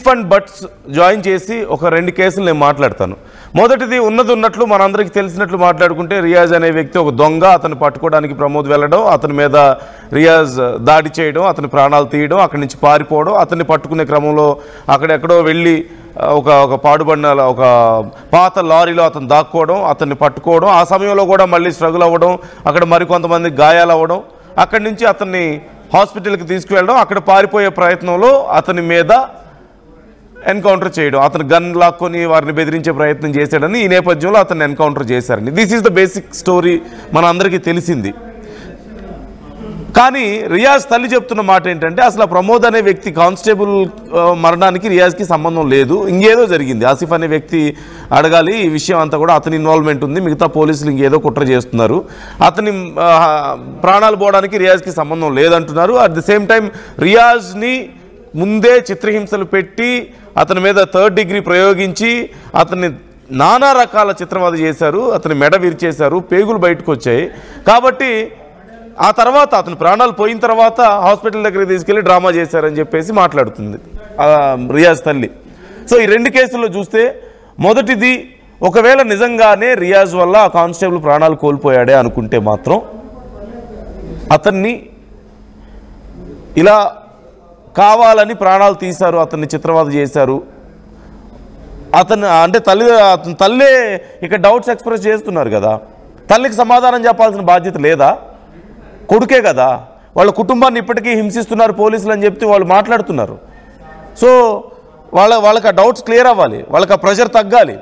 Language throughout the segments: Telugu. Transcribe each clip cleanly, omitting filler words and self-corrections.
ఇఫ్ అండ్ బట్స్ జాయిన్ చేసి ఒక 2 కేసులు నేను మాట్లాడతాను. మొదటిది ఉన్నది ఉన్నట్లు మనందరికీ తెలిసినట్లు మాట్లాడుకుంటే, రియాజ్ అనే వ్యక్తి ఒక దొంగ, అతను పట్టుకోవడానికి ప్రమోద్ వెళ్ళడం, అతని మీద రియాజ్ దాడి చేయడం, అతని ప్రాణాలు తీయడం, అక్కడి నుంచి పారిపోవడం, అతన్ని పట్టుకునే క్రమంలో అక్కడెక్కడో వెళ్ళి ఒక పాడుబడిన ఒక పాత లారీలో అతను దాక్కోవడం, అతన్ని పట్టుకోవడం, ఆ సమయంలో కూడా మళ్ళీ స్ట్రగుల్ అవ్వడం, అక్కడ మరికొంతమంది గాయాలు అవ్వడం, అక్కడి నుంచి అతన్ని హాస్పిటల్కి తీసుకువెళ్ళడం, అక్కడ పారిపోయే ప్రయత్నంలో అతని మీద ఎన్కౌంటర్ చేయడం, అతను గన్ లాక్కొని వారిని బెదిరించే ప్రయత్నం చేశాడని ఈ నేపథ్యంలో అతన్ని ఎన్కౌంటర్ చేశారని. This is the basic story, మన అందరికీ తెలిసింది. కానీ రియాజ్ తల్లి చెప్తున్న మాట ఏంటంటే, అసలు ప్రమోద్ అనే వ్యక్తి కానిస్టేబుల్ మరణానికి రియాజ్కి సంబంధం లేదు, ఇంకేదో జరిగింది. ఆసిఫ్ అనే వ్యక్తి అడగాలి, ఈ విషయం అంతా కూడా అతని ఇన్వాల్వ్మెంట్ ఉంది, మిగతా పోలీసులు ఇంకేదో కుట్ర చేస్తున్నారు, అతని ప్రాణాలు పోవడానికి రియాజ్కి సంబంధం లేదంటున్నారు. అట్ ది సేమ్ టైం రియాజ్ని ముందే చిత్రహింసలు పెట్టి అతని మీద 3rd డిగ్రీ ప్రయోగించి అతన్ని నానా రకాల చిత్రవద చేశారు, అతని మెడ విరిచేశారు, పేగులు బయటకు వచ్చాయి. కాబట్టి ఆ తర్వాత అతని ప్రాణాలు పోయిన తర్వాత హాస్పిటల్ దగ్గరికి తీసుకెళ్ళి డ్రామా చేశారని చెప్పేసి మాట్లాడుతుంది రియాజ్ తల్లి. సో ఈ 2 కేసుల్లో చూస్తే, మొదటిది ఒకవేళ నిజంగానే రియాజ్ వల్ల ఆ కానిస్టేబుల్ ప్రాణాలు కోల్పోయాడే అనుకుంటే మాత్రం అతన్ని ఇలా కావాలని ప్రాణాలు తీశారు, అతన్ని చిత్రవద చేశారు, అతను అంటే అతని తల్లే ఇక డౌట్స్ ఎక్స్ప్రెస్ చేస్తున్నారు కదా. తల్లికి సమాధానం చెప్పాల్సిన బాధ్యత లేదా? కొడుకే కదా, వాళ్ళ కుటుంబాన్ని ఇప్పటికీ హింసిస్తున్నారు పోలీసులు అని చెప్తే వాళ్ళు మాట్లాడుతున్నారు. సో వాళ్ళకి ఆ డౌట్స్ క్లియర్ అవ్వాలి, వాళ్ళకి ఆ ప్రెషర్ తగ్గాలి.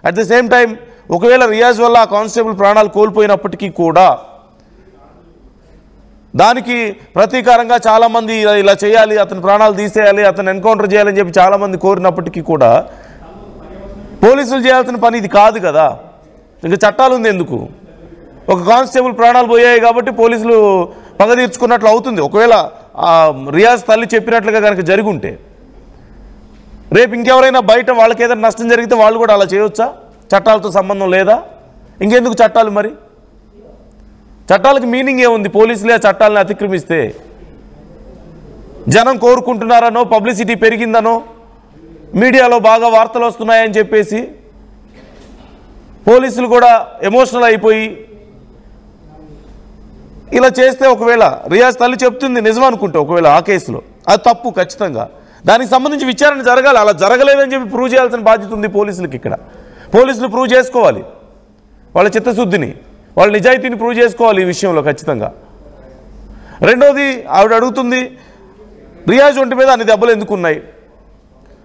అట్ ది సేమ్ టైం ఒకవేళ రియాజ్ వల్ల ఆ కానిస్టేబుల్ ప్రాణాలు కోల్పోయినప్పటికీ కూడా దానికి ప్రతీకారంగా చాలామంది ఇలా చేయాలి, అతని ప్రాణాలు తీసేయాలి, అతను ఎన్కౌంటర్ చేయాలని చెప్పి చాలామంది కోరినప్పటికీ కూడా పోలీసులు చేయాల్సిన పని ఇది కాదు కదా. ఇంకా చట్టాలు ఉంది ఎందుకు? ఒక కానిస్టేబుల్ ప్రాణాలు పోయాయి కాబట్టి పోలీసులు పగ తీర్చుకున్నట్లు అవుతుంది. ఒకవేళ రియాజ్ తల్లి చెప్పినట్లుగా కనుక జరిగి ఉంటే, రేపు ఇంకెవరైనా బయట వాళ్ళకి ఏదైనా నష్టం జరిగితే వాళ్ళు కూడా అలా చేయవచ్చా? చట్టాలతో సంబంధం లేదా? ఇంకెందుకు చట్టాలు? మరి చట్టాలకు మీనింగ్ ఏముంది? పోలీసులే ఆ చట్టాలను అతిక్రమిస్తే జనం కోరుకుంటున్నారనో, పబ్లిసిటీ పెరిగిందనో, మీడియాలో బాగా వార్తలు వస్తున్నాయని చెప్పేసి పోలీసులు కూడా ఎమోషనల్ అయిపోయి ఇలా చేస్తే, ఒకవేళ రియాజ్ తల్లి చెప్తుంది నిజం అనుకుంటే, ఒకవేళ ఆ కేసులో అది తప్పు ఖచ్చితంగా, దానికి సంబంధించి విచారణ జరగాలి. అలా జరగలేదని చెప్పి ప్రూవ్ చేయాల్సిన బాధ్యత ఉంది పోలీసులకి. ఇక్కడ పోలీసులు ప్రూవ్ చేసుకోవాలి వాళ్ళ చిత్తశుద్ధిని, వాళ్ళ నిజాయితీని ప్రూవ్ చేసుకోవాలి ఈ విషయంలో ఖచ్చితంగా. రెండోది, ఆవిడ అడుగుతుంది రియాజ్ ఒంటి మీద అన్ని దెబ్బలు ఎందుకున్నాయి?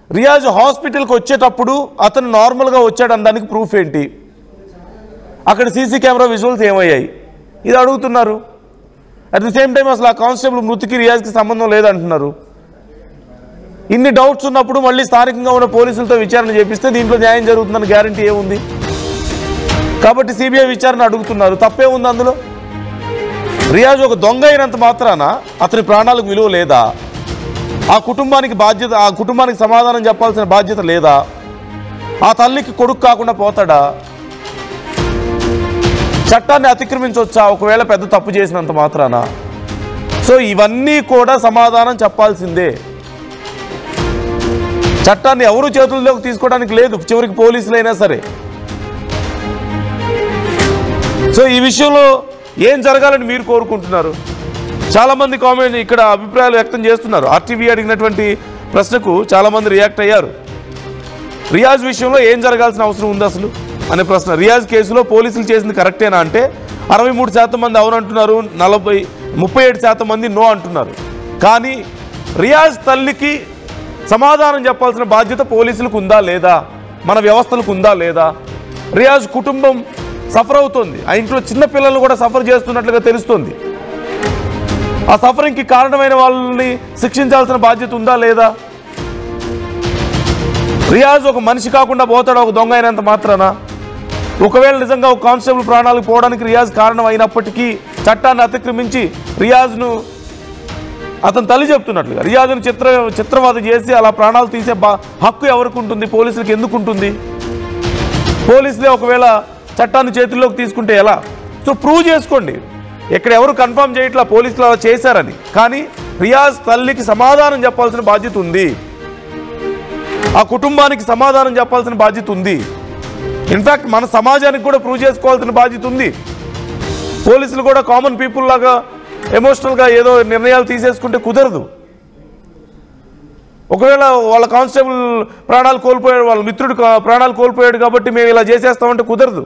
రియాజ్ హాస్పిటల్కి వచ్చేటప్పుడు అతను నార్మల్గా వచ్చాడు అనడానికి ప్రూఫ్ ఏంటి? అక్కడ సీసీ కెమెరా విజువల్స్ ఏమయ్యాయి? ఇది అడుగుతున్నారు. అట్ ది సేమ్ టైం అసలు ఆ కానిస్టేబుల్ మృతికి రియాజ్కి సంబంధం లేదంటున్నారు. ఇన్ని డౌట్స్ ఉన్నప్పుడు మళ్ళీ స్థానికంగా ఉన్న పోలీసులతో విచారణ చేపిస్తే దీంట్లో న్యాయం జరుగుతుందని గ్యారంటీ ఏముంది? కాబట్టి సిబిఐ విచారణ అడుగుతున్నారు. తప్పే ఉంది అందులో? రియాజ్ ఒక దొంగ అయినంత మాత్రాన అతని ప్రాణాలకు విలువ లేదా? ఆ కుటుంబానికి సమాధానం చెప్పాల్సిన బాధ్యత లేదా? ఆ తల్లికి కొడుకు కాకుండా పోతాడా? చట్టాన్ని అతిక్రమించవచ్చా ఒకవేళ పెద్ద తప్పు చేసినంత మాత్రాన? సో ఇవన్నీ కూడా సమాధానం చెప్పాల్సిందే. చట్టాన్ని ఎవరు చేతుల్లోకి తీసుకోవడానికి లేదు, చివరికి పోలీసులైనా సరే. సో ఈ విషయంలో ఏం జరగాలని మీరు కోరుకుంటున్నారు? చాలామంది కామెంట్ ఇక్కడ అభిప్రాయాలు వ్యక్తం చేస్తున్నారు. ఆర్టీవీ అడిగినటువంటి ప్రశ్నకు చాలామంది రియాక్ట్ అయ్యారు. రియాజ్ విషయంలో ఏం జరగాల్సిన అవసరం ఉంది అసలు అనే ప్రశ్న. రియాజ్ కేసులో పోలీసులు చేసింది కరెక్టేనా అంటే 63% మంది అవునంటున్నారు, 37% మంది నో అంటున్నారు. కానీ రియాజ్ తల్లికి సమాధానం చెప్పాల్సిన బాధ్యత పోలీసులకు ఉందా లేదా? మన వ్యవస్థలకు ఉందా లేదా? రియాజ్ కుటుంబం సఫర్ అవుతుంది, ఆ ఇంట్లో చిన్నపిల్లలు కూడా సఫర్ చేస్తున్నట్లుగా తెలుస్తుంది. ఆ సఫరింగ్కి కారణమైన వాళ్ళని శిక్షించాల్సిన బాధ్యత ఉందా లేదా? రియాజ్ ఒక మనిషి కాకుండా పోతాడు ఒక దొంగ అయినంత మాత్రాన? ఒకవేళ నిజంగా ఒక కానిస్టేబుల్ ప్రాణాలకు పోవడానికి రియాజ్ కారణం అయినప్పటికీ చట్టాన్ని అతిక్రమించి రియాజ్ను అతని తల్లి చెప్తున్నట్లుగా రియాజ్ను చిత్రవద చేసి అలా ప్రాణాలు తీసే హక్కు ఎవరికి ఉంటుంది? పోలీసులకు ఎందుకు ఉంటుంది? పోలీసులే ఒకవేళ చట్టాన్ని చేతుల్లోకి తీసుకుంటే ఎలా? సో ప్రూవ్ చేసుకోండి. ఇక్కడ ఎవరు కన్ఫర్మ్ చేయట్లా పోలీసులు అలా చేశారని, కానీ రియాజ్ తల్లికి సమాధానం చెప్పాల్సిన బాధ్యత ఉంది. ఆ కుటుంబానికి సమాధానం చెప్పాల్సిన బాధ్యత ఉంది. ఇన్ఫ్యాక్ట్ మన సమాజానికి కూడా ప్రూవ్ చేసుకోవాల్సిన బాధ్యత ఉంది. పోలీసులు కూడా కామన్ పీపుల్ లాగా ఎమోషనల్గా ఏదో నిర్ణయాలు తీసేసుకుంటే కుదరదు. ఒకవేళ వాళ్ళ కానిస్టేబుల్ ప్రాణాలు కోల్పోయాడు, వాళ్ళ మిత్రుడు ప్రాణాలు కోల్పోయాడు కాబట్టి మేము ఇలా చేసేస్తామంటే కుదరదు.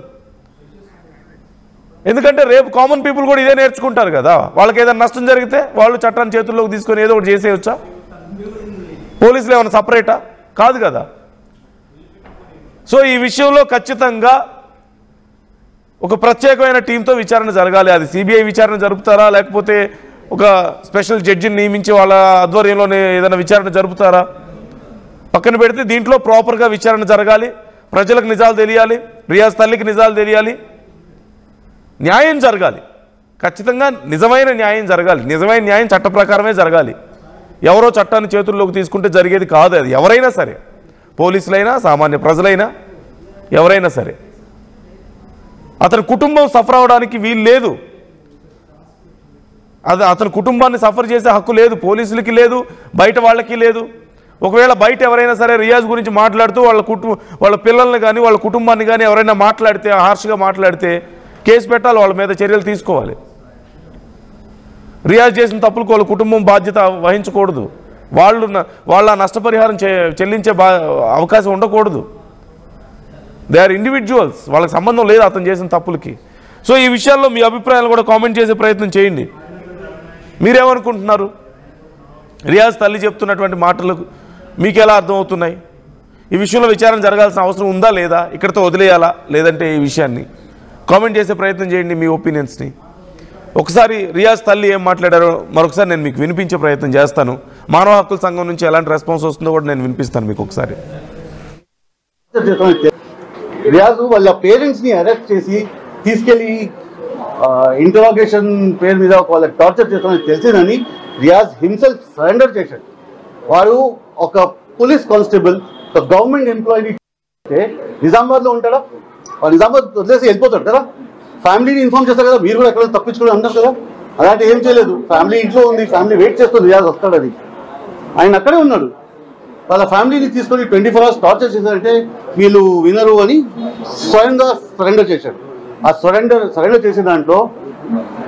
ఎందుకంటే రేపు కామన్ పీపుల్ కూడా ఇదే నేర్చుకుంటారు కదా. వాళ్ళకి ఏదైనా నష్టం జరిగితే వాళ్ళు చట్టాన్ని చేతుల్లోకి తీసుకొని ఏదో ఒకటి చేసేయచ్చా? పోలీసులు ఏమైనా సపరేటా? కాదు కదా. సో ఈ విషయంలో ఖచ్చితంగా ఒక ప్రత్యేకమైన టీంతో విచారణ జరగాలి. అది సిబిఐ విచారణ జరుపుతారా, లేకపోతే ఒక స్పెషల్ జడ్జిని నియమించి వాళ్ళ ఆధ్వర్యంలోనే ఏదైనా విచారణ జరుపుతారా? పక్కన పెడితే దీంట్లో ప్రాపర్గా విచారణ జరగాలి. ప్రజలకు నిజాలు తెలియాలి, రియాజ్ తల్లికి నిజాలు తెలియాలి, న్యాయం జరగాలి. ఖచ్చితంగా నిజమైన న్యాయం జరగాలి. నిజమైన న్యాయం చట్ట ప్రకారమే జరగాలి. ఎవరో చట్టాన్ని చేతుల్లోకి తీసుకుంటే జరిగేది కాదు. అది ఎవరైనా సరే, పోలీసులైనా సామాన్య ప్రజలైనా ఎవరైనా సరే. అతని కుటుంబం సఫర్ అవడానికి వీలు లేదు. అది అతని కుటుంబాన్ని సఫర్ చేసే హక్కు లేదు, పోలీసులకి లేదు, బయట వాళ్ళకి లేదు. ఒకవేళ బయట ఎవరైనా సరే రియాజ్ గురించి మాట్లాడుతూ వాళ్ళ పిల్లల్ని కానీ వాళ్ళ కుటుంబాన్ని కానీ ఎవరైనా మాట్లాడితే, హార్ష్గా మాట్లాడితే కేసు పెట్టాలి, వాళ్ళ మీద చర్యలు తీసుకోవాలి. రియాజ్ చేసిన తప్పులకు వాళ్ళ కుటుంబం బాధ్యత వహించకూడదు. వాళ్ళ నష్టపరిహారం చెల్లించే అవకాశం ఉండకూడదు. దే ఆర్ ఇండివిజువల్స్, వాళ్ళకి సంబంధం లేదు అతను చేసిన తప్పులకి. సో ఈ విషయాల్లో మీ అభిప్రాయాలు కూడా కామెంట్ చేసే ప్రయత్నం చేయండి. మీరేమనుకుంటున్నారు? రియాజ్ తల్లి చెప్తున్నటువంటి మాటలకు మీకు ఎలా అర్థమవుతున్నాయి? ఈ విషయంలో విచారణ జరగాల్సిన అవసరం ఉందా లేదా, ఇక్కడితో వదిలేయాలా లేదంటే ఈ విషయాన్ని కామెంట్ చేసే ప్రయత్నం చేయండి మీ ఒపీనియన్స్ని. ఒకసారి రియాజ్ తల్లి ఏం మాట్లాడారో మరొకసారి నేను మీకు వినిపించే ప్రయత్నం చేస్తాను. మానవ హక్కుల సంఘం నుంచి ఎలాంటి రెస్పాన్స్ వస్తుందో కూడా నేను వినిపిస్తాను మీకు ఒకసారి. రియాజ్ వాళ్ళ పేరెంట్స్ని అరెస్ట్ చేసి తీసుకెళ్లి ఇంటరాగేషన్ పేరు మీద వాళ్ళ టార్చర్ చేస్తామని తెలిసిందని రియాజ్ హిమ్సెల్ఫ్ సరెండర్ చేశాడు. వాడు ఒక పోలీస్ కానిస్టేబుల్, ఒక గవర్నమెంట్ ఎంప్లాయీని నిజామాబాద్లో ఉంటాడా? వాడు నిజామాబాద్ వదిలేసి వెళ్ళిపోతాడు కదా. ఫ్యామిలీని ఇన్ఫార్మ్ చేస్తారు కదా, మీరు కూడా ఎక్కడ తప్పించుకోవడం అంటారు కదా. అలాంటి ఏం చేయలేదు. ఫ్యామిలీ ఇంట్లో ఉంది, ఫ్యామిలీ వెయిట్ చేస్తుంది రియాజ్ వస్తాడని. ఆయన అక్కడే ఉన్నాడు. వాళ్ళ ఫ్యామిలీని తీసుకొని 24 hours టార్చర్ చేశారంటే వీళ్ళు వినరు అని స్వయంగా సరెండర్ చేశాడు. ఆ సరెండర్ చేసిన దాంట్లో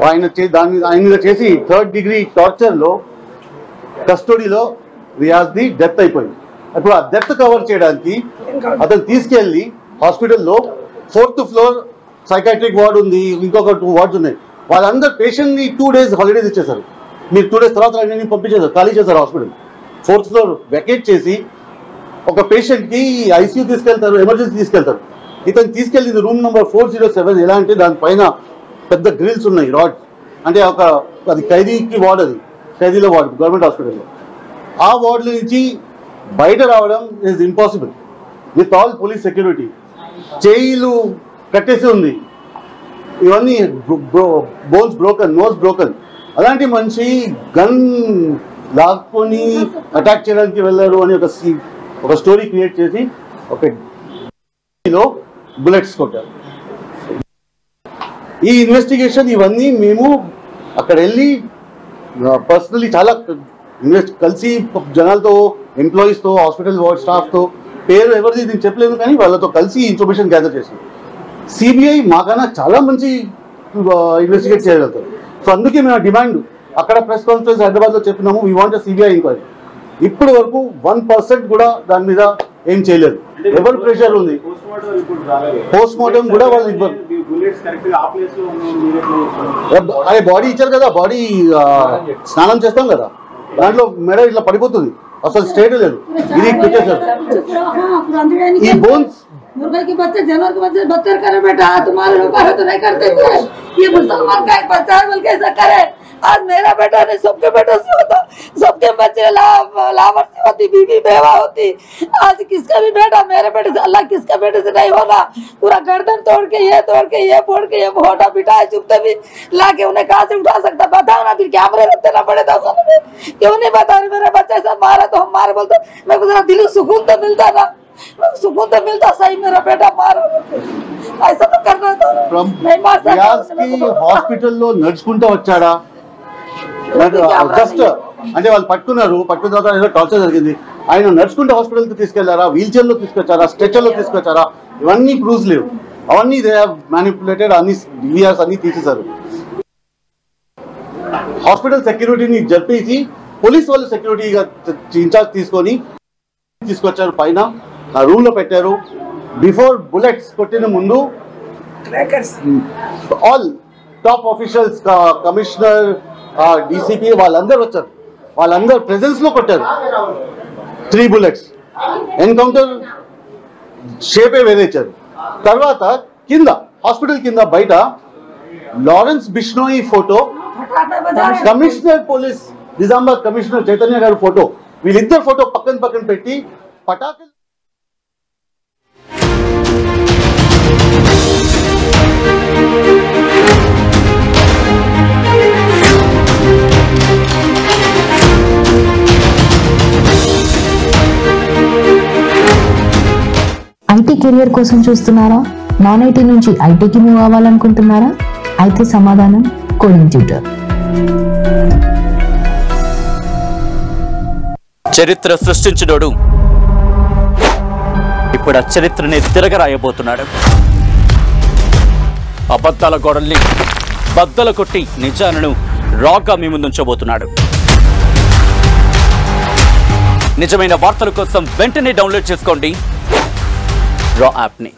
ఆయన మీద చేసి 3rd degree టార్చర్లో కస్టడీలో రియాజ్ది డెత్ అయిపోయింది. ఇప్పుడు ఆ డెత్ కవర్ చేయడానికి అతను తీసుకెళ్ళి హాస్పిటల్లో 4th floor సైకాట్రిక్ వార్డ్ ఉంది, ఇంకొక 2 wards ఉన్నాయి. వాళ్ళందరూ పేషెంట్ని 2 days హాలిడేస్ ఇచ్చేశారు. మీరు 2 days తర్వాత అన్ని పంపించేశారు, ఖాళీ చేశారు హాస్పిటల్. 4th floor వెకేట్ చేసి ఒక పేషెంట్కి ఐసీయూ తీసుకెళ్తారు, ఎమర్జెన్సీ తీసుకెళ్తారు. ఇతను తీసుకెళ్ళింది రూమ్ నెంబర్ 407. ఎలా అంటే దానిపైన పెద్ద గ్రిల్స్ ఉన్నాయి, రాడ్స్. అంటే అది ఖైదీకి వార్డ్, అది ఖైదీల వార్డ్ గవర్నమెంట్ హాస్పిటల్లో. ఆ వార్డుల నుంచి బయట రావడం is impossible with all police security. చేయిలు కట్టేసి ఉంది, ఇవన్నీ బోన్స్ బ్రోకన్, నోస్ బ్రోకన్. అలాంటి మనిషి గన్ లాక్కొని అటాక్ చేయడానికి వెళ్ళారు అని ఒక స్టోరీ క్రియేట్ చేసి ఒక బుల్లెట్స్ కొట్టారు. ఈ ఇన్వెస్టిగేషన్ ఇవన్నీ మేము అక్కడ వెళ్ళి పర్సనలీ చాలా కలిసి జనాలతో, ఎంప్లాయీస్తో, హాస్పిటల్ స్టాఫ్తో, పేరు ఎవరిది నేను చెప్పలేదు కానీ వాళ్ళతో కలిసి ఇన్ఫర్మేషన్ గ్యాదర్ చేసాం. సిబిఐ మాకన్నా చాలా మంచి ఇన్వెస్టిగేట్ చేయగలుగుతారు. సో అందుకే మేము డిమాండ్ అక్కడ ప్రెస్ కాన్ఫరెన్స్ హైదరాబాద్లో చెప్పినాము, వీ వాంట్ సిబిఐ ఎంక్వైరీ. ఇప్పటి వరకు 1% కూడా దాని మీద ఏం చేయలేదు. ఎవరు ప్రెషర్ ఉంది, పోస్ట్ మార్టం కూడా వాళ్ళు ఇవ్వరు. అదే బాడీ ఇచ్చారు కదా, బాడీ స్నానం చేస్తాం కదా, దాంట్లో మెడ ఇట్లా పడిపోతుంది, అసలు స్టేట్ లేదు. ఇది పెట్టేశారు. ఈ బోన్స్ मुर्गा के बच्चे जानवर के बच्चे बदतर करे बेटा, तुम्हारे लोग करे तो नहीं करते थे। ये मुसलमान का एक बच्चा है बोल कैसा करे? आज मेरा बेटा नहीं, सबके बेटा से होता, सबके बच्चे लावर्सी होती, बीवी बेवा होती। आज किसका भी बेटा मेरे बेटे से, अल्लाह किसका बेटे से नहीं होना। पूरा गर्दन तोड़ के ये फोड़ के ये फोटा पिटाए चुपते भी लाके उन्हें कहाँ से उठा सकता? बताओ ना, फिर कैमरे रखते ना पड़े दस में, क्यों नहीं बता रहे? मेरे बच्चे सब मारा तो हम मारे बोलते, मेरे को जरा दिल सुकून तो मिलता ना, सुकून तो मिलता। सही मेरा बेटा मारा, ऐसा तो करना था नहीं मार सकता। హాస్పిటల్లో నడుచుకుంటూ వచ్చాడా? జస్ట్ అంటే వాళ్ళు పట్టుకున్న తర్వాత ఏదో టార్చర్ జరిగింది. ఆయన నడుచుకుంటే హాస్పిటల్కి తీసుకెళ్లారా, వీల్ చైర్లో తీసుకొచ్చారా, స్ట్రెచర్లో తీసుకొచ్చారా, ఇవన్నీ ప్రూవ్స్ లేవు. అవన్నీ దే హ్యావ్ మ్యానిపులేటెడ్, అన్ని డివిఆర్స్ అన్ని తీసేశారు. హాస్పిటల్ సెక్యూరిటీని జరిపేసి పోలీస్ వాళ్ళు సెక్యూరిటీగా ఇన్ఛార్జ్ తీసుకొచ్చారు, పైన ఆ రూమ్ లో పెట్టారు. బిఫోర్ బుల్లెట్స్ కొట్టిన ముందు all top officials, commissioner, DCP వాళ్ళందరూ వచ్చారు. వాళ్ళందరూ ప్రెజెన్స్ లో కొట్టారు 3 bullets. ఎన్కౌంటర్ షేపే వేరేచ్చారు. తర్వాత కింద హాస్పిటల్ కింద బయట Lawrence Bishnoi photo, commissioner police Nizamabad commissioner Chaitanya గారి ఫోటో, వీళ్ళిద్దరు ఫోటో పక్కన పెట్టి పటాకులు. ఐటీ కెరియర్ కోసం చూస్తున్నారా? నాన్ ఐటీ నుంచి ఐటీకి మూవ్ అవ్వాలనుకుంటున్నారా? అయితే సమాధానం కోడింగ్ ట్యూటర్. చరిత్ర సృష్టించినోడు ఇప్పుడు ఆ చరిత్రని తిరగరాయబోతున్నాడు. అబద్ధాల గోడల్ని బద్దలు కొట్టి నిజాలను రాగా మీ ముందుంచబోతున్నాడు. నిజమైన వార్తల కోసం వెంటనే డౌన్లోడ్ చేసుకోండి రా యాప్ని.